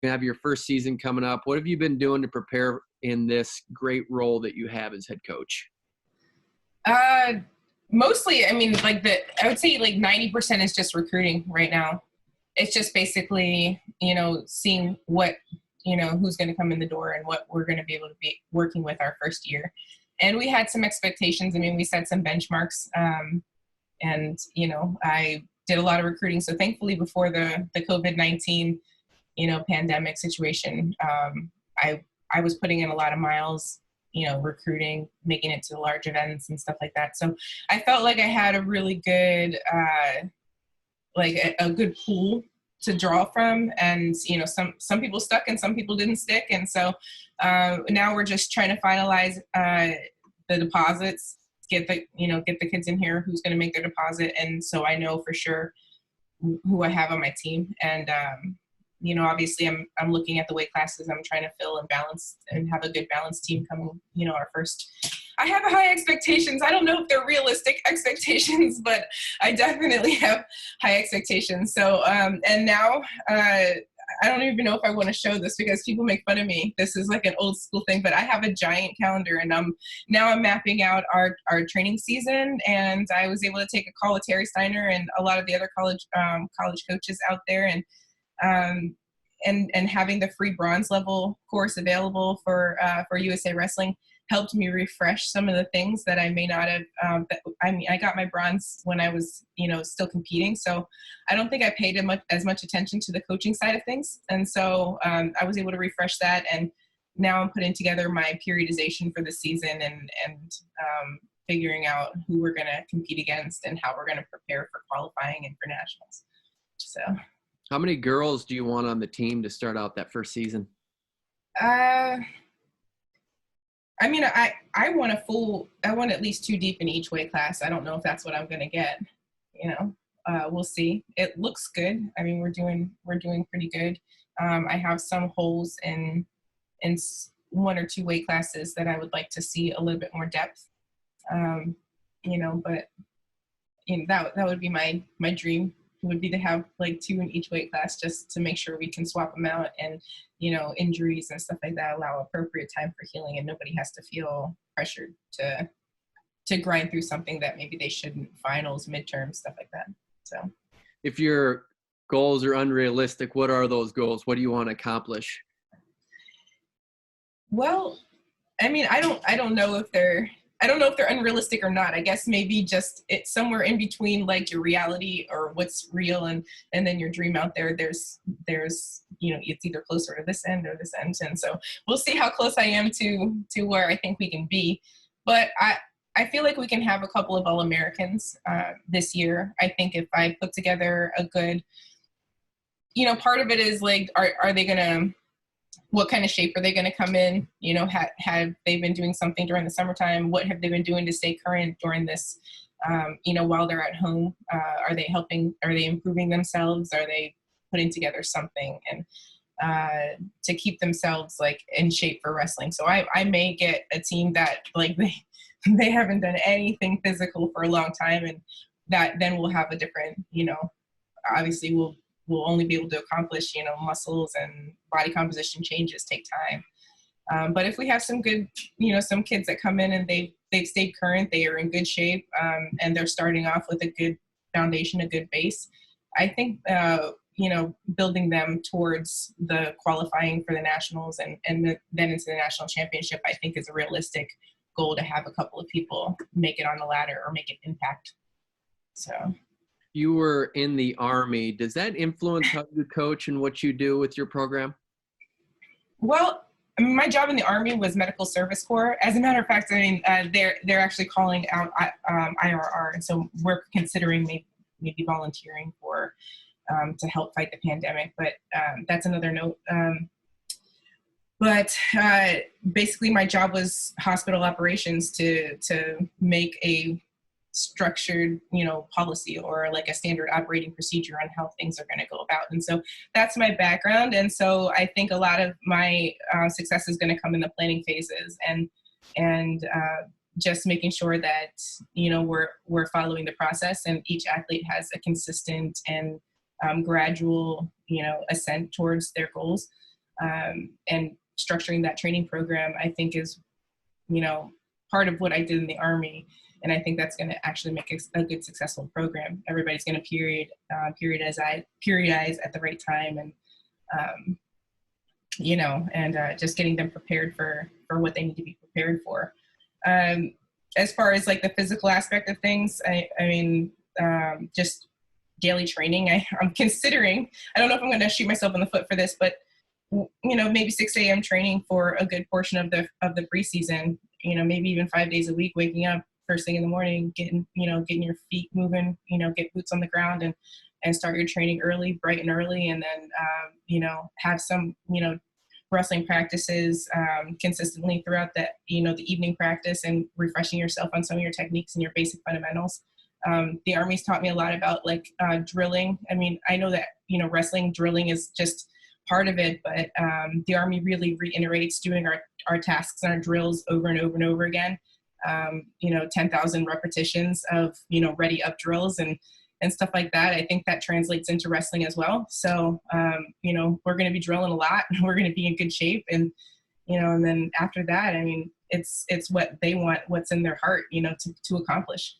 to have your first season coming up. What have you been doing to prepare in this great role that you have as head coach? Mostly, I mean, I would say 90% is just recruiting right now. It's just basically, seeing what, who's going to come in the door and what we're going to be able to be working with our first year. And we had some expectations. I mean, we set some benchmarks, and, I did a lot of recruiting. So thankfully before the COVID-19, pandemic situation, I was putting in a lot of miles, recruiting, making it to the large events and stuff like that. So I felt like I had a really good, a good pool to draw from. And, some people stuck and some people didn't stick. And so now we're just trying to finalize the deposits, get the kids in here who's going to make their deposit. And so I know for sure who I have on my team. And, obviously I'm looking at the weight classes. I'm trying to fill and balance and have a good balanced team coming, our first. I have high expectations. I don't know if they're realistic expectations, but I definitely have high expectations. So, and now, I don't even know if I want to show this because people make fun of me. This is like an old school thing, but I have a giant calendar, and I'm mapping out our training season. And I was able to take a call with Terry Steiner and a lot of the other college coaches out there, and having the free bronze level course available for USA Wrestling helped me refresh some of the things that I may not have. I got my bronze when I was, still competing. So I don't think I paid as much attention to the coaching side of things. And so I was able to refresh that. And now I'm putting together my periodization for the season and figuring out who we're going to compete against and how we're going to prepare for qualifying and for nationals. So. How many girls do you want on the team to start out that first season? I mean, I want at least 2 deep in each weight class. I don't know if that's what I'm going to get, we'll see. It looks good. I mean, we're doing pretty good. I have some holes in 1 or 2 weight classes that I would like to see a little bit more depth. But that would be my dream, would be to have 2 in each weight class, just to make sure we can swap them out, and injuries and stuff like that allow appropriate time for healing, and nobody has to feel pressured to grind through something that maybe they shouldn't, finals, midterms, stuff like that. So if your goals are unrealistic, what are those goals? What do you want to accomplish? Well, I mean, I don't know if they're unrealistic or not. I guess maybe just it's somewhere in between, your reality or what's real and then your dream out there. There's it's either closer to this end or this end. And so we'll see how close I am to where I think we can be. But I feel like we can have a couple of All-Americans this year. I think if I put together a good, part of it is are they going to, what kind of shape are they going to come in? Have they been doing something during the summertime? What have they been doing to stay current during this, while they're at home? Are they helping? Are they improving themselves? Are they putting together something and to keep themselves in shape for wrestling? So I may get a team that they haven't done anything physical for a long time, and that then we'll have a different, obviously we'll only be able to accomplish, muscles and body composition changes take time. But if we have some good, some kids that come in and they've stayed current, they are in good shape, and they're starting off with a good foundation, a good base, I think, building them towards the qualifying for the nationals and then into the national championship, I think is a realistic goal, to have a couple of people make it on the ladder or make an impact. So. You were in the Army. Does that influence how you coach and what you do with your program? Well, my job in the Army was Medical Service Corps. As a matter of fact, they're actually calling out IRR, and so we're considering maybe volunteering for to help fight the pandemic. But that's another note. But basically, my job was hospital operations to make a structured, policy or a standard operating procedure on how things are going to go about. And so that's my background. And so I think a lot of my success is going to come in the planning phases and just making sure that, we're following the process, and each athlete has a consistent and gradual, ascent towards their goals. And structuring that training program, I think is, part of what I did in the Army. And I think that's going to actually make a good, successful program. Everybody's going to periodize at the right time, and just getting them prepared for what they need to be prepared for. As far as like the physical aspect of things, just daily training. I'm considering, I don't know if I'm going to shoot myself in the foot for this, but maybe 6 a.m. training for a good portion of the preseason, maybe even 5 days a week, waking up first thing in the morning, getting your feet moving, get boots on the ground and start your training early, bright and early. And then, have some, wrestling practices consistently throughout the evening practice, and refreshing yourself on some of your techniques and your basic fundamentals. The Army's taught me a lot about drilling. I mean, I know that, wrestling drilling is just part of it, but the Army really reiterates doing our tasks and our drills over and over and over again. 10,000 repetitions of, ready up drills and stuff like that. I think that translates into wrestling as well. So, we're going to be drilling a lot. We're going to be in good shape. And, and then after that, I mean, it's what they want, what's in their heart, to accomplish.